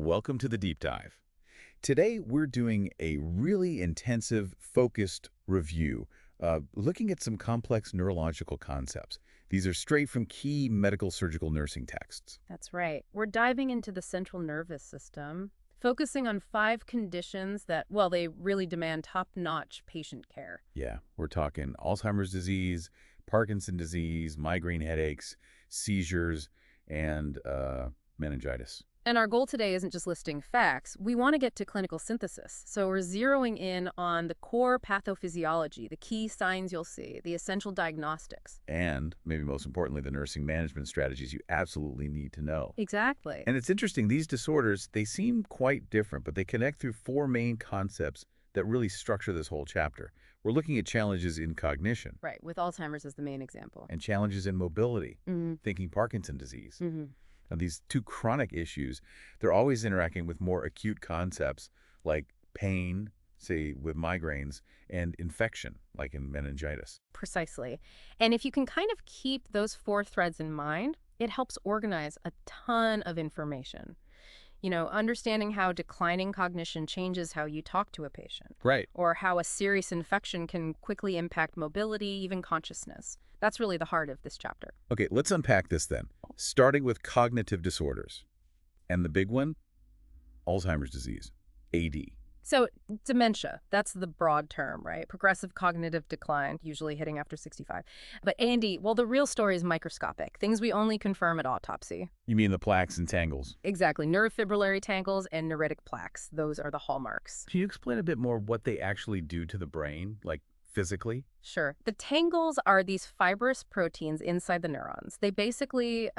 Welcome to the deep dive. Today, we're doing a really intensive, focused review, looking at some complex neurological concepts. These are straight from key medical surgical nursing texts. That's right. We're diving into the central nervous system, focusing on 5 conditions that, well, they really demand top-notch patient care. Yeah, we're talking Alzheimer's disease, Parkinson disease, migraine headaches, seizures, and meningitis. And our goal today isn't just listing facts. We want to get to clinical synthesis. So we're zeroing in on the core pathophysiology, the key signs you'll see, the essential diagnostics. And, maybe most importantly, the nursing management strategies you absolutely need to know. Exactly. And it's interesting, these disorders, they seem quite different, but they connect through 4 main concepts that really structure this whole chapter. We're looking at challenges in cognition. Right, with Alzheimer's as the main example. And challenges in mobility, Mm-hmm. thinking Parkinson disease. Mm-hmm. Now, these 2 chronic issues, they're always interacting with more acute concepts like pain, say with migraines, and infection, like in meningitis. Precisely. And if you can kind of keep those 4 threads in mind, it helps organize a ton of information. You know, understanding how declining cognition changes how you talk to a patient. Right. Or how a serious infection can quickly impact mobility, even consciousness. That's really the heart of this chapter. Okay, let's unpack this then, starting with cognitive disorders. And the big one, Alzheimer's disease, AD. So dementia, that's the broad term, right? Progressive cognitive decline, usually hitting after 65. But A&D, well, the real story is microscopic, things we only confirm at autopsy. You mean the plaques and tangles? Exactly. Neurofibrillary tangles and neuritic plaques. Those are the hallmarks. Can you explain a bit more what they actually do to the brain, like physically? Sure. The tangles are these fibrous proteins inside the neurons. They basically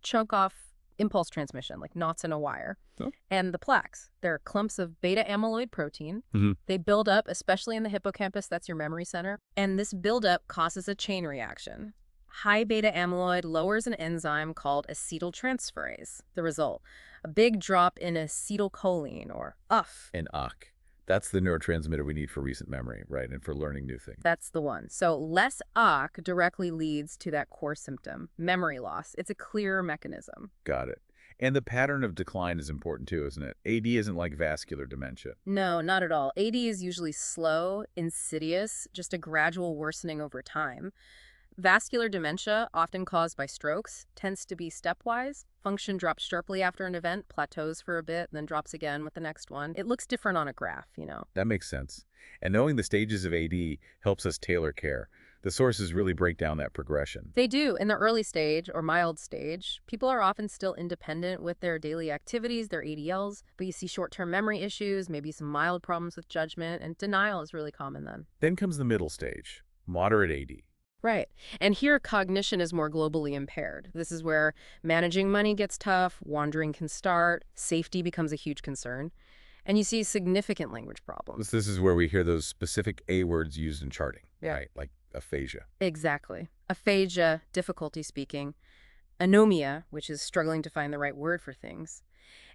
choke off impulse transmission, like knots in a wire. Oh. And the plaques, they're clumps of beta-amyloid protein. Mm-hmm. They build up, especially in the hippocampus, that's your memory center. And this buildup causes a chain reaction. High beta-amyloid lowers an enzyme called acetyltransferase. The result, a big drop in acetylcholine, or UF. And ACH. That's the neurotransmitter we need for recent memory, right, and for learning new things. That's the one. So less ACH directly leads to that core symptom, memory loss. It's a clear mechanism. Got it. And the pattern of decline is important too, isn't it? AD isn't like vascular dementia. No, not at all. AD is usually slow, insidious, just a gradual worsening over time. Vascular dementia, often caused by strokes, tends to be stepwise. Function drops sharply after an event, plateaus for a bit, then drops again with the next one. It looks different on a graph, you know. That makes sense. And knowing the stages of AD helps us tailor care. The sources really break down that progression. They do. In the early stage, or mild stage, people are often still independent with their daily activities, their ADLs, but you see short-term memory issues, maybe some mild problems with judgment, and denial is really common then. Then comes the middle stage, moderate AD. Right. And here, cognition is more globally impaired. This is where managing money gets tough, wandering can start, safety becomes a huge concern, and you see significant language problems. This is where we hear those specific A words used in charting, Yeah. right? Like aphasia. Exactly. Aphasia, difficulty speaking, anomia, which is struggling to find the right word for things,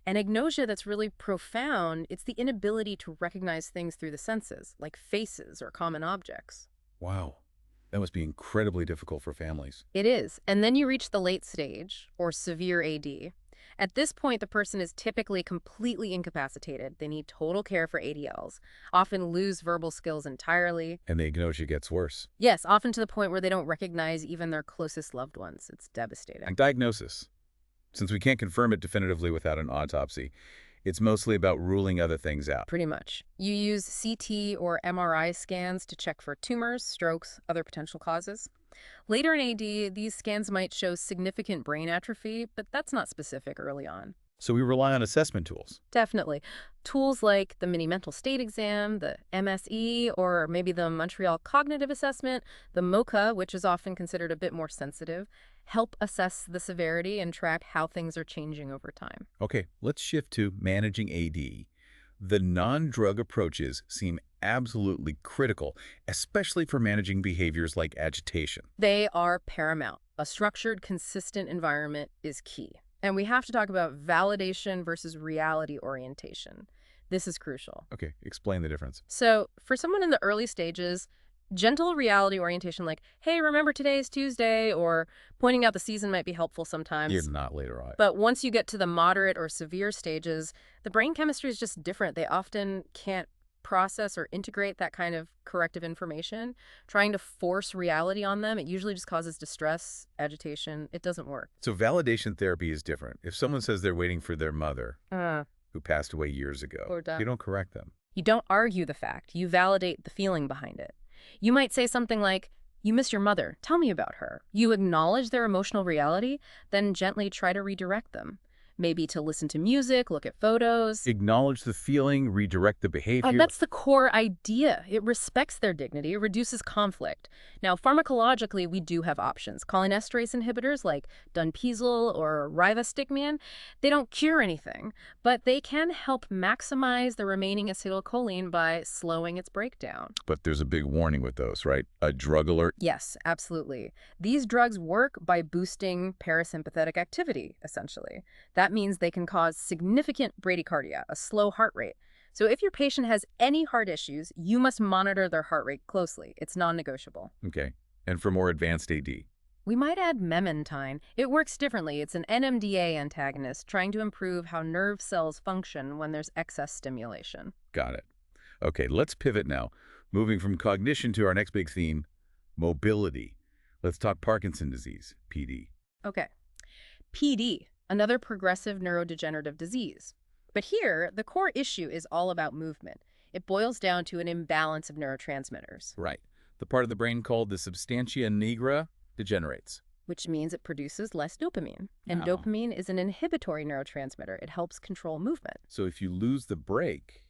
and agnosia that's really profound. It's the inability to recognize things through the senses, like faces or common objects. Wow. That must be incredibly difficult for families. It is. And then you reach the late stage, or severe AD. At this point, the person is typically completely incapacitated. They need total care for ADLs, often lose verbal skills entirely. And the agnosia gets worse. Yes, often to the point where they don't recognize even their closest loved ones. It's devastating. And diagnosis. Since we can't confirm it definitively without an autopsy, it's mostly about ruling other things out. Pretty much. You use CT or MRI scans to check for tumors, strokes, other potential causes. Later in AD, these scans might show significant brain atrophy, but that's not specific early on. So we rely on assessment tools. Definitely. Tools like the Mini Mental State Exam, the MSE, or maybe the Montreal Cognitive Assessment, the MoCA, which is often considered a bit more sensitive, help assess the severity and track how things are changing over time. Okay, let's shift to managing AD. The non-drug approaches seem absolutely critical, especially for managing behaviors like agitation. They are paramount. A structured, consistent environment is key. And we have to talk about validation versus reality orientation. This is crucial. Okay, explain the difference. So for someone in the early stages, Gentle reality orientation like, hey, remember today is Tuesday, or pointing out the season might be helpful You're sometimes. not later on. But once you get to the moderate or severe stages, the brain chemistry is just different. They often can't process or integrate that kind of corrective information. Trying to force reality on them, it usually just causes distress, agitation. It doesn't work. So validation therapy is different. If someone says they're waiting for their mother, who passed away years ago, Or you don't correct them. You don't argue the fact. You validate the feeling behind it. You might say something like, you miss your mother. Tell me about her. You acknowledge their emotional reality, then gently try to redirect them. Maybe to listen to music, look at photos. Acknowledge the feeling, redirect the behavior. That's the core idea. It respects their dignity, it reduces conflict. Now, pharmacologically, we do have options. Cholinesterase inhibitors like donepezil or rivastigmine, they don't cure anything, but they can help maximize the remaining acetylcholine by slowing its breakdown. But there's a big warning with those, right? A drug alert. Yes, absolutely. These drugs work by boosting parasympathetic activity, essentially. That means they can cause significant bradycardia, a slow heart rate. So if your patient has any heart issues, you must monitor their heart rate closely. It's non-negotiable. Okay. And for more advanced AD? We might add memantine. It works differently. It's an NMDA antagonist trying to improve how nerve cells function when there's excess stimulation. Got it. Okay, let's pivot now. Moving from cognition to our next big theme, mobility. Let's talk Parkinson disease, PD. Okay. PD, another progressive neurodegenerative disease. But here, the core issue is all about movement. It boils down to an imbalance of neurotransmitters, Right. The part of the brain called the substantia nigra degenerates. which means it produces less dopamine. And Oh. dopamine is an inhibitory neurotransmitter. It helps control movement. So if you lose the brake,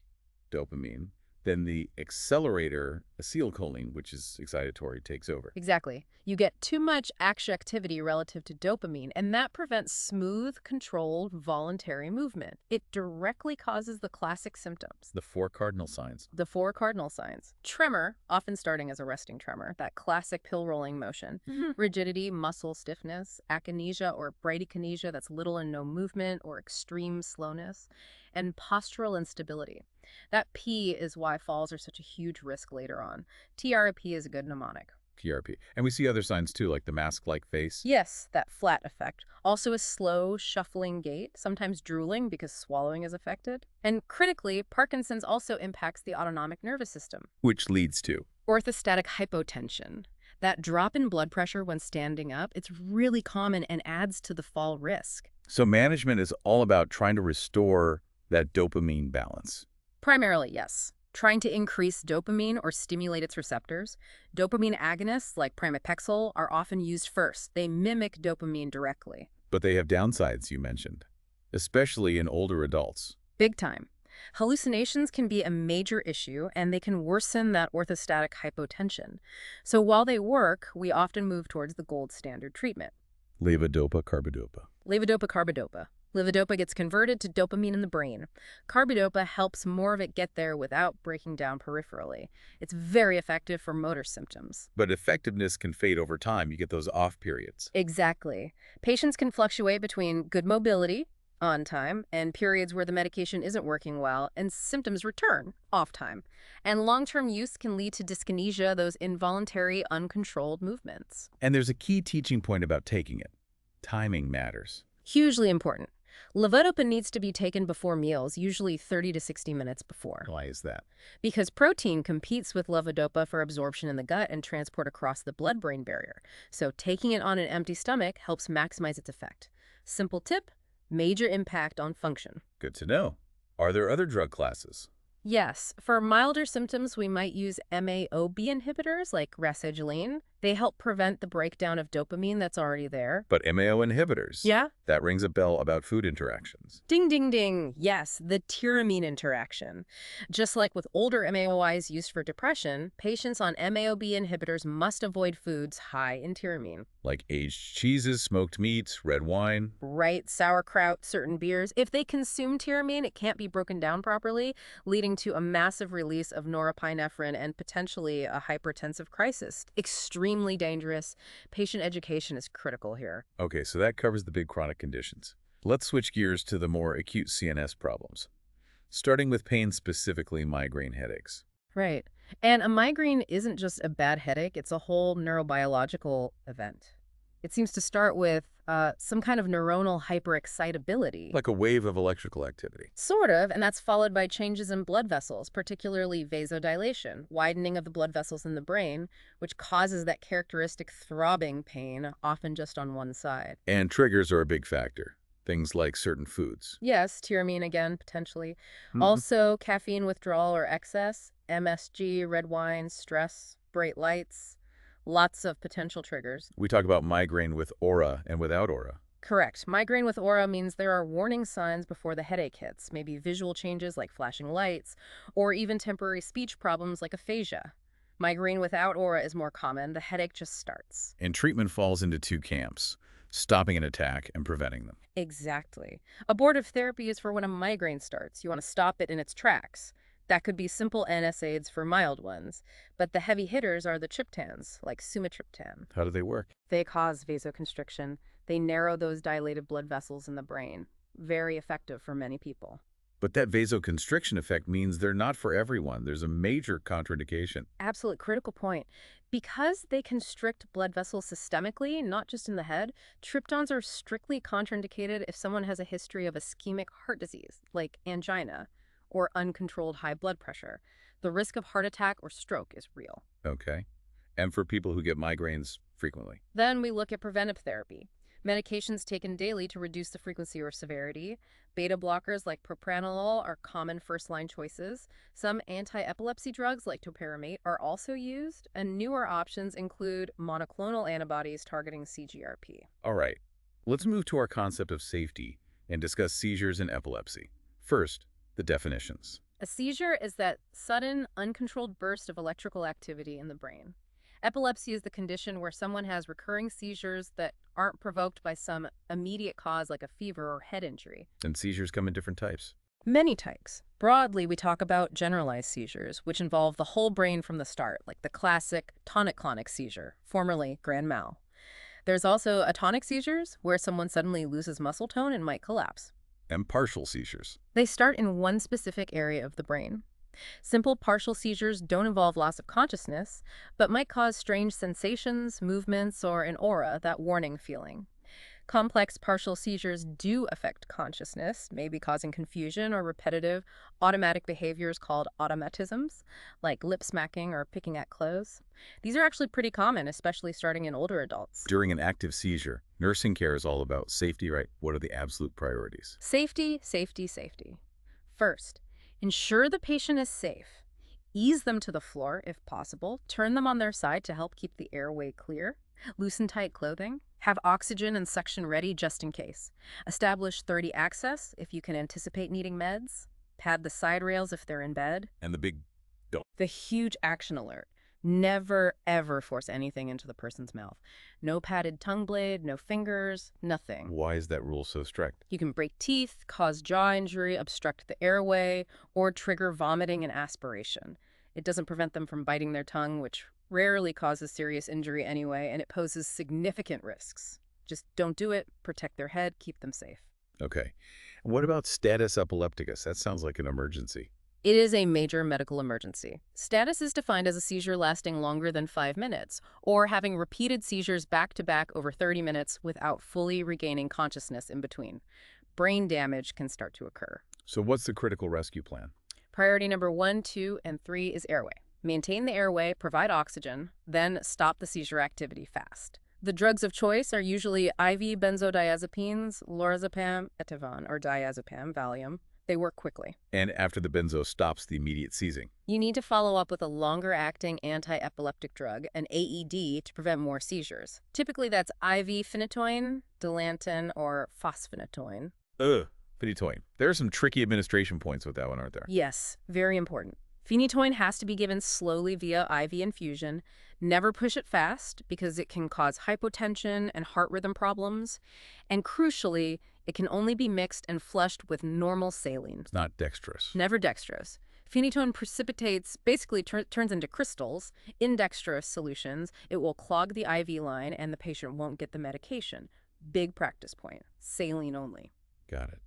dopamine, then the accelerator, acetylcholine, which is excitatory, takes over. Exactly. You get too much action activity relative to dopamine, and that prevents smooth, controlled, voluntary movement. It directly causes the classic symptoms. The 4 cardinal signs. The 4 cardinal signs. Tremor, often starting as a resting tremor, that classic pill-rolling motion. Rigidity, muscle stiffness. Akinesia or bradykinesia, that's little and no movement, or extreme slowness. And postural instability. That P is why falls are such a huge risk later on. TRP is a good mnemonic. TRP. And we see other signs too, like the mask-like face. Yes, that flat effect. Also a slow, shuffling gait, sometimes drooling because swallowing is affected. And critically, Parkinson's also impacts the autonomic nervous system. Which leads to Orthostatic hypotension. That drop in blood pressure when standing up, it's really common and adds to the fall risk. So management is all about trying to restore that dopamine balance. Primarily, yes. Trying to increase dopamine or stimulate its receptors. Dopamine agonists, like pramipexole, are often used first. They mimic dopamine directly. But they have downsides, you mentioned, especially in older adults. Big time. Hallucinations can be a major issue, and they can worsen that orthostatic hypotension. So while they work, we often move towards the gold standard treatment. Levodopa-carbidopa. Levodopa-carbidopa. Levodopa gets converted to dopamine in the brain. Carbidopa helps more of it get there without breaking down peripherally. It's very effective for motor symptoms. But effectiveness can fade over time. You get those off periods. Exactly. Patients can fluctuate between good mobility, on time, and periods where the medication isn't working well, and symptoms return, off time. And long-term use can lead to dyskinesia, those involuntary, uncontrolled movements. And there's a key teaching point about taking it. Timing matters. Hugely important. Levodopa needs to be taken before meals, usually 30 to 60 minutes before. Why is that? Because protein competes with levodopa for absorption in the gut and transport across the blood-brain barrier. So taking it on an empty stomach helps maximize its effect. Simple tip, major impact on function. Good to know. Are there other drug classes? Yes, for milder symptoms, we might use MAOB inhibitors like rasagiline. They help prevent the breakdown of dopamine that's already there. But MAO inhibitors? Yeah? That rings a bell about food interactions. Ding, ding, ding. Yes, the tyramine interaction. Just like with older MAOIs used for depression, patients on MAOB inhibitors must avoid foods high in tyramine. Like aged cheeses, smoked meats, red wine. Right, sauerkraut, certain beers. If they consume tyramine, it can't be broken down properly, leading to a massive release of norepinephrine and potentially a hypertensive crisis. Extremely dangerous. Patient education is critical here. Okay, so that covers the big chronic conditions. Let's switch gears to the more acute CNS problems. Starting with pain, specifically migraine headaches. Right. And a migraine isn't just a bad headache, it's a whole neurobiological event. It seems to start with some kind of neuronal hyperexcitability. Like a wave of electrical activity. Sort of, and that's followed by changes in blood vessels, particularly vasodilation, widening of the blood vessels in the brain, which causes that characteristic throbbing pain, often just on one side. And triggers are a big factor. Things like certain foods. Yes, tyramine again, potentially. Mhm. Also, caffeine withdrawal or excess, MSG, red wine, stress, bright lights, lots of potential triggers. We talk about migraine with aura and without aura. Correct. Migraine with aura means there are warning signs before the headache hits, maybe visual changes like flashing lights, or even temporary speech problems like aphasia. Migraine without aura is more common. The headache just starts. And treatment falls into two camps, stopping an attack and preventing them. Exactly. Abortive therapy is for when a migraine starts. You want to stop it in its tracks. That could be simple NSAIDs for mild ones, but the heavy hitters are the triptans, like sumatriptan. How do they work? They cause vasoconstriction. They narrow those dilated blood vessels in the brain. Very effective for many people. But that vasoconstriction effect means they're not for everyone. There's a major contraindication. Absolute critical point. Because they constrict blood vessels systemically, not just in the head, triptans are strictly contraindicated if someone has a history of ischemic heart disease, like angina, or uncontrolled high blood pressure. The risk of heart attack or stroke is real. Okay. And for people who get migraines frequently. Then we look at preventive therapy. Medications taken daily to reduce the frequency or severity. Beta blockers like propranolol are common first-line choices. Some anti-epilepsy drugs like topiramate are also used, and newer options include monoclonal antibodies targeting CGRP. All right. Let's move to our concept of safety and discuss seizures and epilepsy. First, the definitions. A seizure is that sudden, uncontrolled burst of electrical activity in the brain. Epilepsy is the condition where someone has recurring seizures that aren't provoked by some immediate cause like a fever or head injury. And seizures come in different types. Many types. Broadly, we talk about generalized seizures, which involve the whole brain from the start, like the classic tonic-clonic seizure, formerly grand mal. There's also atonic seizures, where someone suddenly loses muscle tone and might collapse. And partial seizures. They start in one specific area of the brain. Simple partial seizures don't involve loss of consciousness, but might cause strange sensations, movements, or an aura, that warning feeling. Complex partial seizures do affect consciousness, maybe causing confusion or repetitive automatic behaviors called automatisms, like lip smacking or picking at clothes. These are actually pretty common, especially starting in older adults. During an active seizure, nursing care is all about safety, right? What are the absolute priorities? Safety, safety, safety. First, ensure the patient is safe. Ease them to the floor if possible. Turn them on their side to help keep the airway clear. Loosen tight clothing. Have oxygen and suction ready just in case. Establish 30 access if you can anticipate needing meds. Pad the side rails if they're in bed. And the big don't. The huge action alert. Never, ever force anything into the person's mouth. No padded tongue blade, no fingers, nothing. Why is that rule so strict? You can break teeth, cause jaw injury, obstruct the airway, or trigger vomiting and aspiration. It doesn't prevent them from biting their tongue, which rarely causes serious injury anyway, and it poses significant risks. Just don't do it, protect their head, keep them safe. Okay. And what about status epilepticus? That sounds like an emergency. It is a major medical emergency. Status is defined as a seizure lasting longer than 5 minutes, or having repeated seizures back-to-back over 30 minutes without fully regaining consciousness in between. Brain damage can start to occur. So what's the critical rescue plan? Priority number 1, 2, and 3 is airway. Maintain the airway, provide oxygen, then stop the seizure activity fast. The drugs of choice are usually IV benzodiazepines, lorazepam, etivon, or diazepam, Valium. They work quickly. And after the benzo stops the immediate seizing. You need to follow up with a longer-acting anti-epileptic drug, an AED, to prevent more seizures. Typically, that's IV phenytoin, Dilantin, or fosphenytoin. Phenytoin. There are some tricky administration points with that one, aren't there? Yes, very important. Phenytoin has to be given slowly via IV infusion. Never push it fast because it can cause hypotension and heart rhythm problems. And crucially, it can only be mixed and flushed with normal saline. It's not dextrose. Never dextrose. Phenytoin precipitates, basically turns into crystals in dextrose solutions. It will clog the IV line and the patient won't get the medication. Big practice point. Saline only. Got it.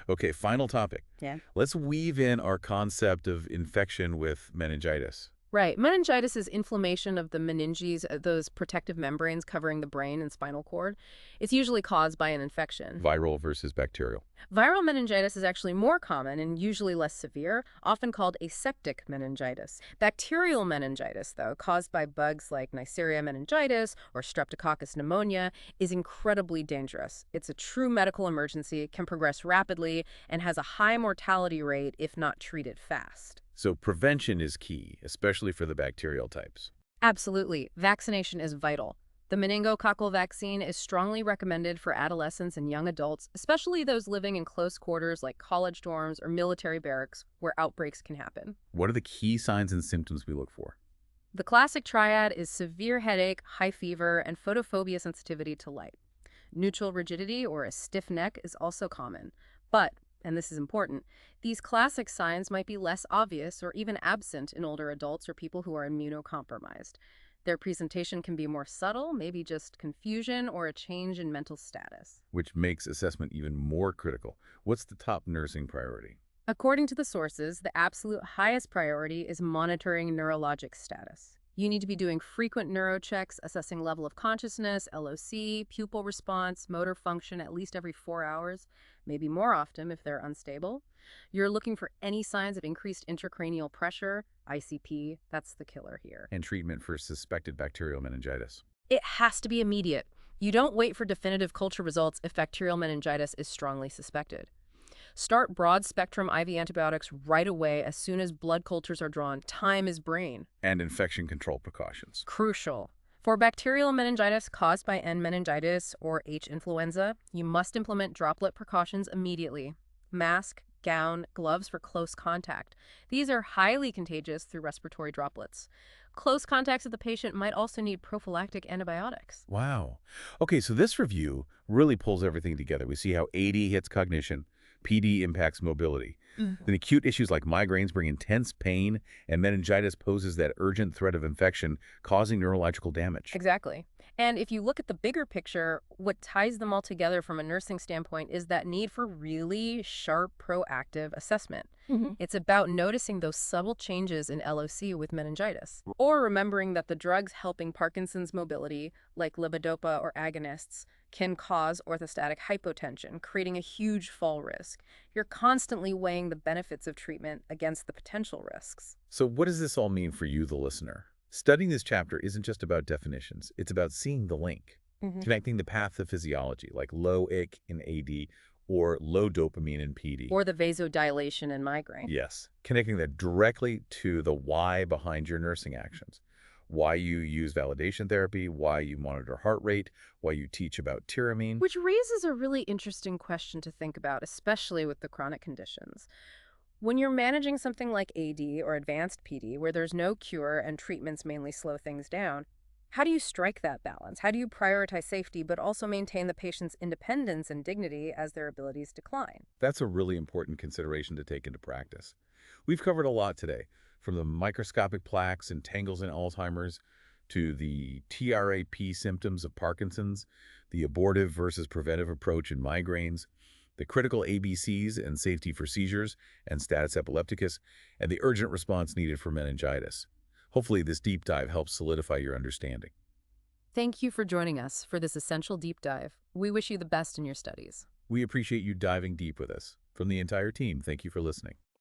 Okay, final topic. Yeah. Let's weave in our concept of infection with meningitis. Right. Meningitis is inflammation of the meninges, those protective membranes covering the brain and spinal cord. It's usually caused by an infection. Viral versus bacterial. Viral meningitis is actually more common and usually less severe, often called aseptic meningitis. Bacterial meningitis, though, caused by bugs like Neisseria meningitis or Streptococcus pneumonia, is incredibly dangerous. It's a true medical emergency, can progress rapidly, and has a high mortality rate if not treated fast. So prevention is key, especially for the bacterial types. Absolutely. Vaccination is vital. The meningococcal vaccine is strongly recommended for adolescents and young adults, especially those living in close quarters like college dorms or military barracks where outbreaks can happen. What are the key signs and symptoms we look for? The classic triad is severe headache, high fever, and photophobia sensitivity to light. Neutral rigidity or a stiff neck is also common. But, and this is important, these classic signs might be less obvious or even absent in older adults or people who are immunocompromised. Their presentation can be more subtle, maybe just confusion or a change in mental status. Which makes assessment even more critical. What's the top nursing priority? According to the sources, the absolute highest priority is monitoring neurologic status. You need to be doing frequent neurochecks, assessing level of consciousness, LOC, pupil response, motor function at least every 4 hours, maybe more often if they're unstable. You're looking for any signs of increased intracranial pressure, ICP, that's the killer here. And treatment for suspected bacterial meningitis. It has to be immediate. You don't wait for definitive culture results if bacterial meningitis is strongly suspected. Start broad-spectrum IV antibiotics right away as soon as blood cultures are drawn. Time is brain. And infection control precautions. Crucial. For bacterial meningitis caused by N. meningitis or H. influenza, you must implement droplet precautions immediately. Mask, gown, gloves for close contact. These are highly contagious through respiratory droplets. Close contacts of the patient might also need prophylactic antibiotics. Wow. Okay, so this review really pulls everything together. We see how AD hits cognition, PD impacts mobility. Then acute issues like migraines bring intense pain, and meningitis poses that urgent threat of infection, causing neurological damage. Exactly. And if you look at the bigger picture, what ties them all together from a nursing standpoint is that need for really sharp, proactive assessment. It's about noticing those subtle changes in LOC with meningitis, or remembering that the drugs helping Parkinson's mobility, like levodopa or agonists, can cause orthostatic hypotension, creating a huge fall risk. You're constantly weighing the benefits of treatment against the potential risks. So what does this all mean for you, the listener? Studying this chapter isn't just about definitions. It's about seeing the link, connecting the pathophysiology, like low IC in AD or low dopamine in PD. Or the vasodilation in migraine. Yes, connecting that directly to the why behind your nursing actions. Why you use validation therapy, why you monitor heart rate, why you teach about tyramine. Which raises a really interesting question to think about, especially with the chronic conditions. When you're managing something like AD or advanced PD, where there's no cure and treatments mainly slow things down, how do you strike that balance? How do you prioritize safety but also maintain the patient's independence and dignity as their abilities decline? That's a really important consideration to take into practice. We've covered a lot today, from the microscopic plaques and tangles in Alzheimer's to the TRAP symptoms of Parkinson's, the abortive versus preventive approach in migraines, the critical ABCs and safety for seizures and status epilepticus, and the urgent response needed for meningitis. Hopefully, this deep dive helps solidify your understanding. Thank you for joining us for this essential deep dive. We wish you the best in your studies. We appreciate you diving deep with us. From the entire team, thank you for listening.